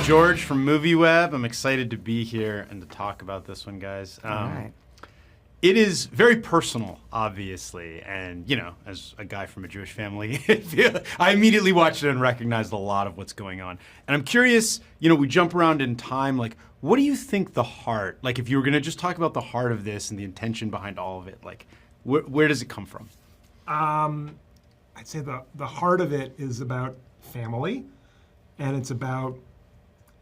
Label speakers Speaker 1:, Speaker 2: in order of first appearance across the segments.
Speaker 1: George from MovieWeb. I'm excited to be here and to talk about this one, guys.
Speaker 2: All right.
Speaker 1: It is very personal, obviously, and, you know, as a guy from a Jewish family, I immediately watched it and recognized a lot of what's going on. And I'm curious, you know, we jump around in time, like, what do you think the heart, like, if you were going to just talk about the heart of this and the intention behind all of it, like, where does it come from?
Speaker 3: I'd say the heart of it is about family, and it's about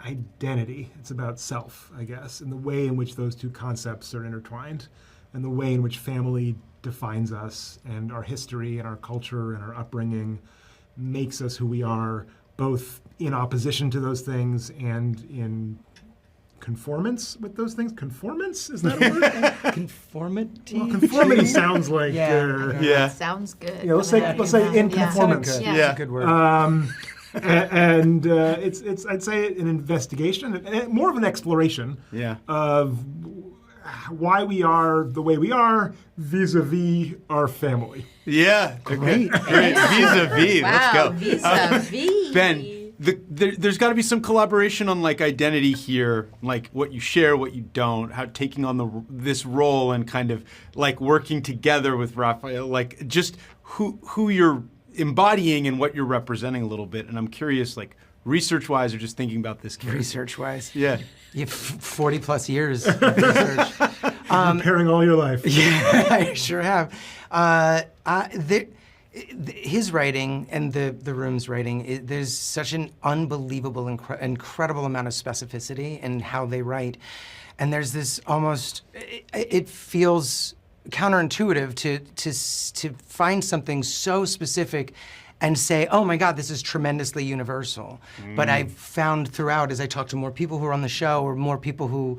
Speaker 3: identity. It's about self, I guess, and the way in which those two concepts are intertwined, and the way in which family defines us, and our history and our culture and our upbringing makes us who we are, both in opposition to those things and in conformance with those things. Conformance? Is that a word?
Speaker 2: Conformity?
Speaker 3: Well, conformity sounds like...
Speaker 1: Yeah.
Speaker 4: Sounds good.
Speaker 3: Yeah, let's say in conformance.
Speaker 2: Yeah. That's a good word.
Speaker 3: And it's I'd say an investigation, more of an exploration of why we are the way we are vis-a-vis our family.
Speaker 1: Yeah.
Speaker 2: Great.
Speaker 1: Vis-a-vis. Let's go.
Speaker 4: Vis-a-vis.
Speaker 1: Ben, there's got to be some collaboration on like identity here, like what you share, what you don't, how taking on this role and kind of like working together with Raphael, like just who you're embodying and what you're representing a little bit. And I'm curious, like research-wise or just thinking about this character.
Speaker 2: Research-wise?
Speaker 1: Yeah.
Speaker 2: You have 40 plus years of research.
Speaker 3: Preparing all your life.
Speaker 2: Yeah, I sure have. His writing and the room's writing, there's such an unbelievable, incredible amount of specificity in how they write. And there's this almost, it feels counterintuitive to find something so specific and say, oh my God, this is tremendously universal. But I've found throughout, as I talk to more people who are on the show or more people who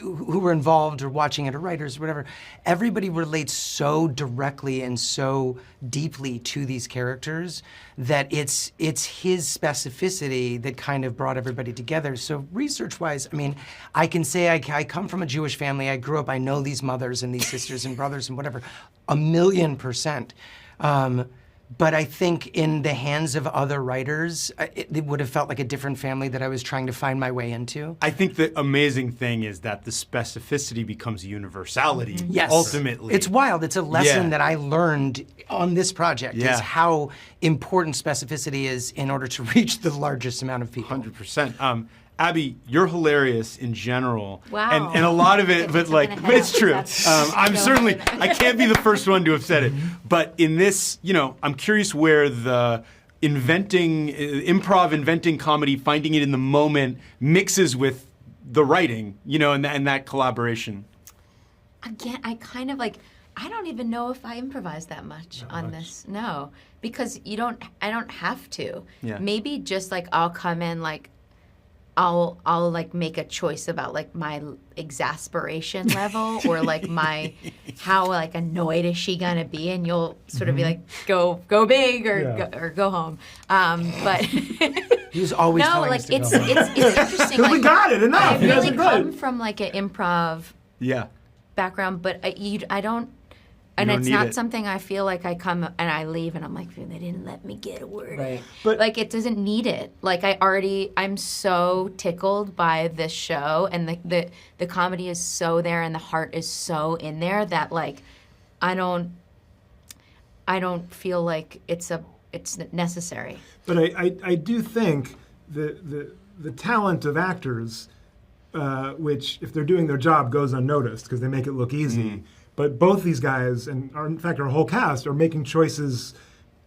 Speaker 2: were involved or watching it or writers or whatever, everybody relates so directly and so deeply to these characters that it's his specificity that kind of brought everybody together. So research-wise, I mean, I can say I come from a Jewish family. I grew up, I know these mothers and these sisters and brothers and whatever, 1,000,000%. But I think in the hands of other writers, it would have felt like a different family that I was trying to find my way into.
Speaker 1: I think the amazing thing is that the specificity becomes universality,
Speaker 2: Yes.
Speaker 1: ultimately.
Speaker 2: It's wild. It's a lesson that I learned on this project, is how important specificity is in order to reach the largest amount of people.
Speaker 1: 100%. Abby, you're hilarious in general.
Speaker 4: Wow.
Speaker 1: And a lot of it, but it's true. I'm
Speaker 4: so
Speaker 1: certainly,
Speaker 4: hard.
Speaker 1: I can't be the first one to have said it. But in this, you know, I'm curious where the improv inventing comedy, finding it in the moment, mixes with the writing, you know, and that collaboration.
Speaker 4: Again, I kind of I don't even know if I improvise that much on this. No, because I don't have to.
Speaker 1: Yeah.
Speaker 4: Maybe just I'll come in I'll make a choice about my exasperation level or my how annoyed is she gonna be, and you'll sort of be go big or go home. But
Speaker 2: He was always telling us to
Speaker 4: it's
Speaker 2: go home.
Speaker 4: it's interesting.
Speaker 3: We got it, enough.
Speaker 4: I
Speaker 3: You guys
Speaker 4: really
Speaker 3: are good.
Speaker 4: come from an improv background, but I don't. And
Speaker 1: don't
Speaker 4: it's
Speaker 1: need
Speaker 4: not
Speaker 1: it.
Speaker 4: something I feel like I come and I leave and I'm like, they didn't let me get a word.
Speaker 2: Right.
Speaker 3: But
Speaker 4: it doesn't need it. I'm so tickled by this show, and the comedy is so there and the heart is so in there that I don't feel like it's necessary.
Speaker 3: But I do think the talent of actors, which if they're doing their job goes unnoticed because they make it look easy. But both these guys, and in fact our whole cast, are making choices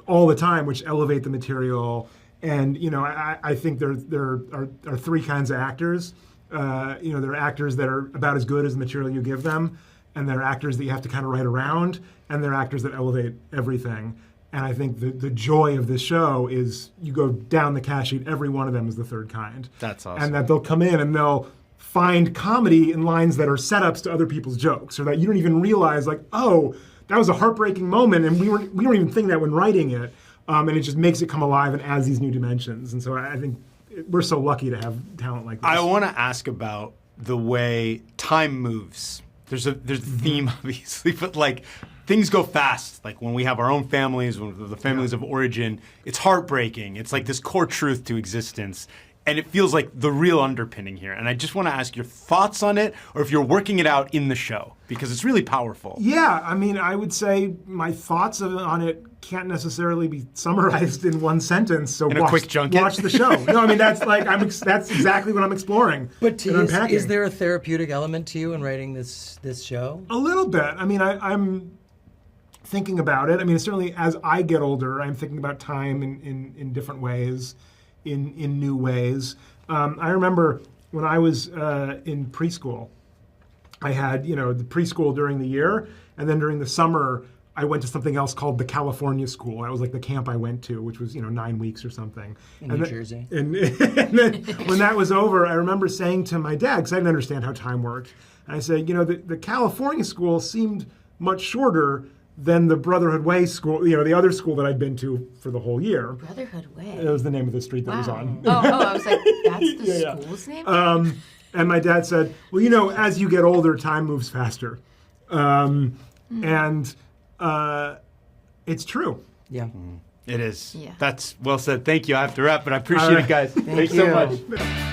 Speaker 3: all the time which elevate the material. And I think there are three kinds of actors. There are actors that are about as good as the material you give them, and there are actors that you have to kind of write around, and there are actors that elevate everything. And I think the joy of this show is you go down the cast sheet, every one of them is the third kind.
Speaker 1: That's awesome.
Speaker 3: And that they'll come in and they'll find comedy in lines that are setups to other people's jokes, or that you don't even realize, oh, that was a heartbreaking moment, and we weren't even thinking that when writing it, and it just makes it come alive and adds these new dimensions. And so I think we're so lucky to have talent like this.
Speaker 1: I want to ask about the way time moves. There's a theme, obviously, but things go fast. When we have our own families, when the families of origin, it's heartbreaking. It's this core truth to existence. And it feels like the real underpinning here. And I just want to ask your thoughts on it, or if you're working it out in the show, because it's really powerful.
Speaker 3: Yeah, I mean, I would say my thoughts on it can't necessarily be summarized in one sentence. So
Speaker 1: In a quick junket?
Speaker 3: watch the show. No, I mean that's exactly what I'm exploring.
Speaker 5: But
Speaker 3: and unpacking.
Speaker 5: is there a therapeutic element to you in writing this show?
Speaker 3: A little bit. I mean, I'm thinking about it. I mean, certainly as I get older, I'm thinking about time in different ways, in new ways. I remember when I was in preschool, I had, the preschool during the year, and then during the summer, I went to something else called the California School. That was like the camp I went to, which was, 9 weeks or something.
Speaker 5: In New Jersey.
Speaker 3: And then when that was over, I remember saying to my dad, because I didn't understand how time worked, and I said, the California school seemed much shorter than the Brotherhood Way school, the other school that I'd been to for the whole year.
Speaker 4: Brotherhood Way.
Speaker 3: It was the name of the street that was on.
Speaker 4: Oh, I was like, that's the school's name?
Speaker 3: And my dad said, well, as you get older, time moves faster. And it's true.
Speaker 5: Yeah.
Speaker 1: It is.
Speaker 4: Yeah.
Speaker 1: That's well said. Thank you. I have to wrap, but I appreciate it, guys. Thanks so
Speaker 2: you.
Speaker 1: much.